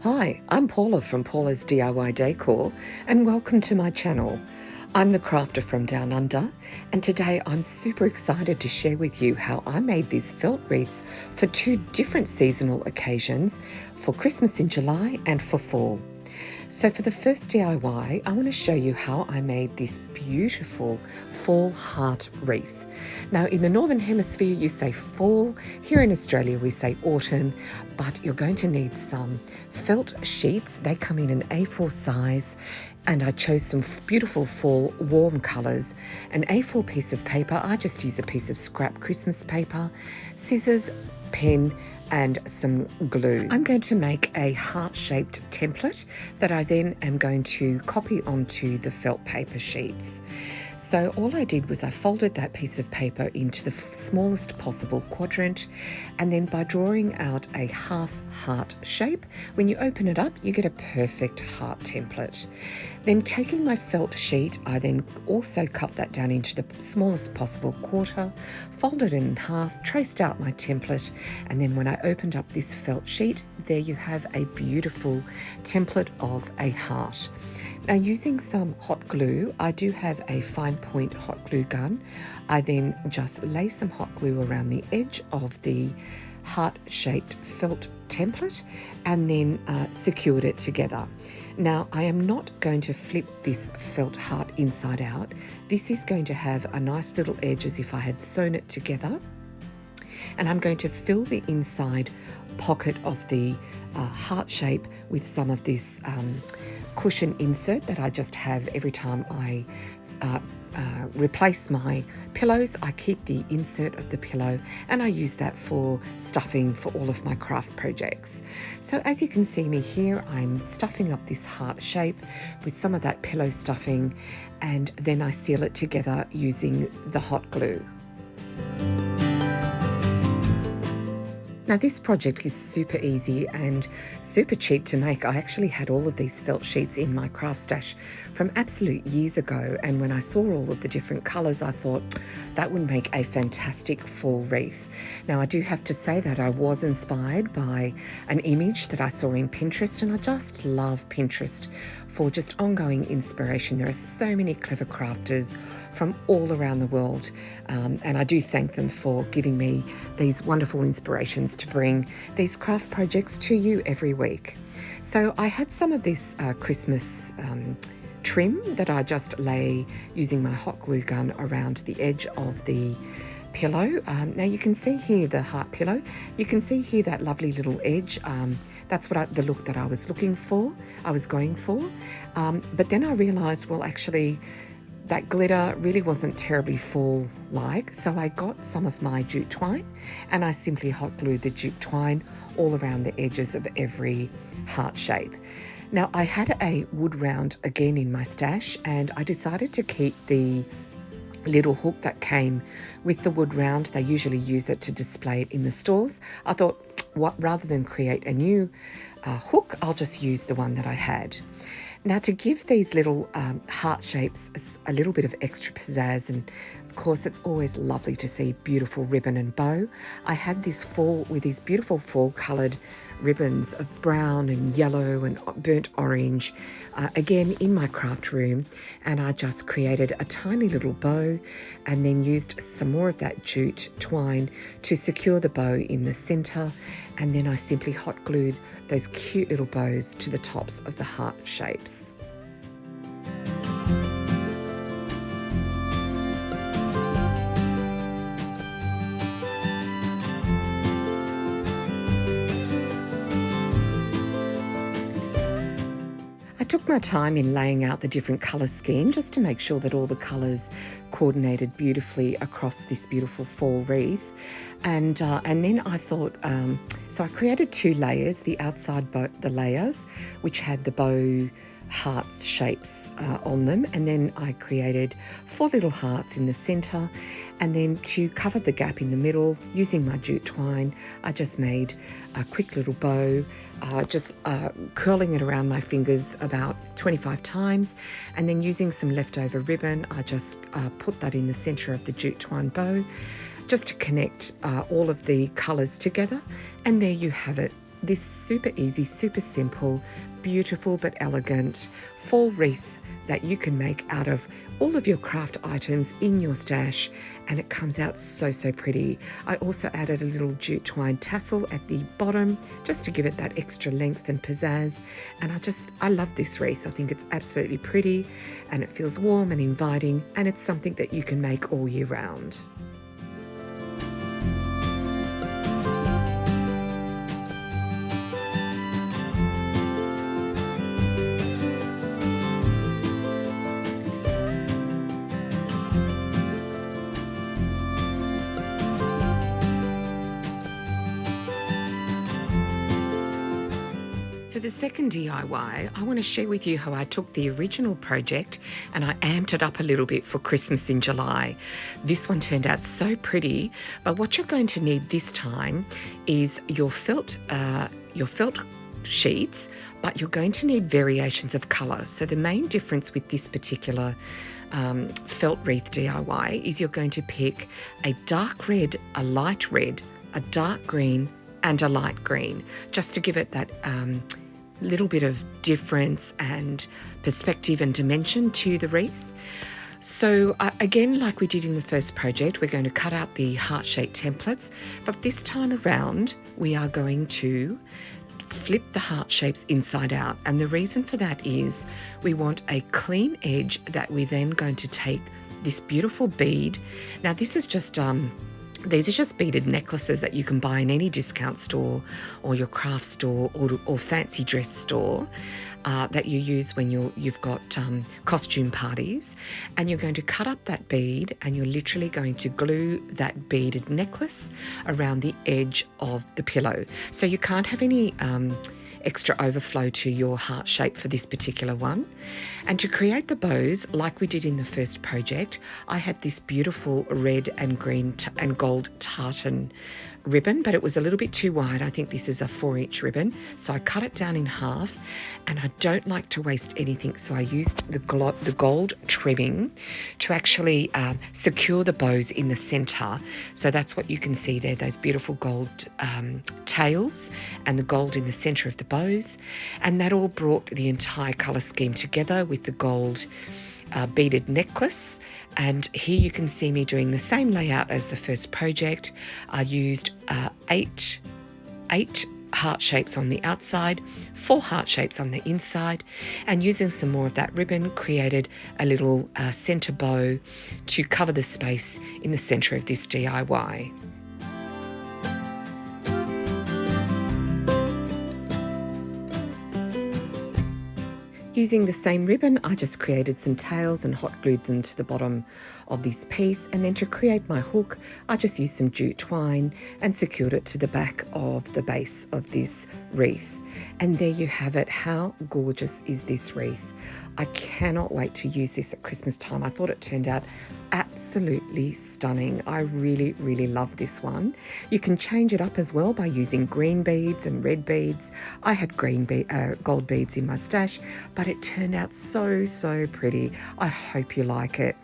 Hi, I'm Paula from Paula's DIY Decor and welcome to my channel. I'm the crafter from Down Under and today I'm super excited to share with you how I made these felt wreaths for two different seasonal occasions, for Christmas in July and for fall. So for the first DIY, I want to show you how I made this beautiful fall heart wreath. Now in the Northern Hemisphere you say fall, here in Australia we say autumn, but you're going to need some felt sheets. They come in an A4 size and I chose some beautiful fall warm colours. An A4 piece of paper, I just use a piece of scrap Christmas paper, scissors, pen and some glue. I'm going to make a heart-shaped template that I then am going to copy onto the felt paper sheets. So all I did was I folded that piece of paper into the smallest possible quadrant, and then by drawing out a half heart shape, when you open it up, you get a perfect heart template. Then taking my felt sheet, I then also cut that down into the smallest possible quarter, folded it in half, traced out my template, and then when I opened up this felt sheet, there you have a beautiful template of a heart. Now using some hot glue, I do have a fine point hot glue gun. I then just lay some hot glue around the edge of the heart-shaped felt template and then secured it together. Now I am not going to flip this felt heart inside out. This is going to have a nice little edge as if I had sewn it together. And I'm going to fill the inside pocket of the heart shape with some of this cushion insert that I just have every time I replace my pillows. I keep the insert of the pillow and I use that for stuffing for all of my craft projects. So as you can see me here, I'm stuffing up this heart shape with some of that pillow stuffing, and then I seal it together using the hot glue. Now this project is super easy and super cheap to make. I actually had all of these felt sheets in my craft stash from absolute years ago, and when I saw all of the different colours I thought that would make a fantastic fall wreath. Now I do have to say that I was inspired by an image that I saw in Pinterest, and I just love Pinterest for just ongoing inspiration. There are so many clever crafters from all around the world, and I do thank them for giving me these wonderful inspirations to bring these craft projects to you every week. So I had some of this Christmas trim that I just lay using my hot glue gun around the edge of the pillow. Now you can see here the heart pillow. You can see here that lovely little edge. That's the look that I was looking for, I was going for. But then I realised, well, actually, that glitter really wasn't terribly fall-like, so I got some of my jute twine and I simply hot glued the jute twine all around the edges of every heart shape. Now I had a wood round again in my stash, and I decided to keep the little hook that came with the wood round. They usually use it to display it in the stores. I thought, rather than create a new hook, I'll just use the one that I had. Now to give these little heart shapes a little bit of extra pizzazz, and of course it's always lovely to see beautiful ribbon and bow, I had this fall with these beautiful fall coloured ribbons of brown and yellow and burnt orange, again in my craft room, and I just created a tiny little bow and then used some more of that jute twine to secure the bow in the centre, and then I simply hot glued those cute little bows to the tops of the heart shapes. I took my time in laying out the different colour scheme just to make sure that all the colours coordinated beautifully across this beautiful fall wreath. And then I thought, so I created two layers, the outside the layers, which had the bow hearts shapes on them, and then I created 4 little hearts in the centre, and then to cover the gap in the middle using my jute twine I just made a quick little bow, just curling it around my fingers about 25 times, and then using some leftover ribbon I just put that in the centre of the jute twine bow just to connect all of the colours together, and there you have it. this super easy, super simple, beautiful but elegant fall wreath that you can make out of all of your craft items in your stash, and it comes out so, so pretty. I also added a little jute twine tassel at the bottom just to give it that extra length and pizzazz, and I love this wreath. I think it's absolutely pretty and it feels warm and inviting, and it's something that you can make all year round. For the second DIY, I want to share with you how I took the original project and I amped it up a little bit for Christmas in July. This one turned out so pretty, but what you're going to need this time is your felt sheets, but you're going to need variations of colour. So the main difference with this particular felt wreath DIY is you're going to pick a dark red, a light red, a dark green and a light green, just to give it that little bit of difference and perspective and dimension to the wreath. So again, like we did in the first project, we're going to cut out the heart-shaped templates, but this time around we are going to flip the heart shapes inside out, and the reason for that is we want a clean edge that we're then going to take this beautiful bead. Now this is just these are just beaded necklaces that you can buy in any discount store or your craft store or fancy dress store that you use when you've got costume parties. And you're going to cut up that bead and you're literally going to glue that beaded necklace around the edge of the pillow. So you can't have any extra overflow to your heart shape for this particular one. And to create the bows, like we did in the first project, I had this beautiful red and green and gold tartan ribbon, but it was a little bit too wide. I think this is a 4-inch ribbon, so I cut it down in half, and I don't like to waste anything, so I used the gold trimming to actually secure the bows in the centre. So that's what you can see there, those beautiful gold tails and the gold in the centre of the bows, and that all brought the entire colour scheme together with the gold beaded necklace. And here you can see me doing the same layout as the first project. I used eight heart shapes on the outside, 4 heart shapes on the inside, and using some more of that ribbon created a little centre bow to cover the space in the centre of this DIY. Using the same ribbon, I just created some tails and hot glued them to the bottom of this piece, and then to create my hook, I just used some jute twine and secured it to the back of the base of this wreath. And there you have it. How gorgeous is this wreath? I cannot wait to use this at Christmas time. I thought it turned out absolutely stunning. I really, really love this one. You can change it up as well by using green beads and red beads. I had gold beads in my stash, but it turned out so, so pretty. I hope you like it.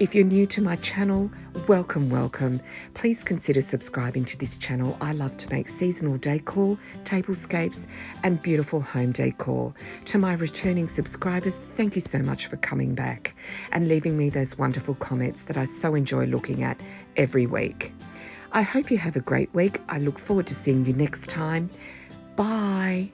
If you're new to my channel, welcome, welcome. Please consider subscribing to this channel. I love to make seasonal decor, tablescapes, and beautiful home decor. To my returning subscribers, thank you so much for coming back and leaving me those wonderful comments that I so enjoy looking at every week. I hope you have a great week. I look forward to seeing you next time. Bye.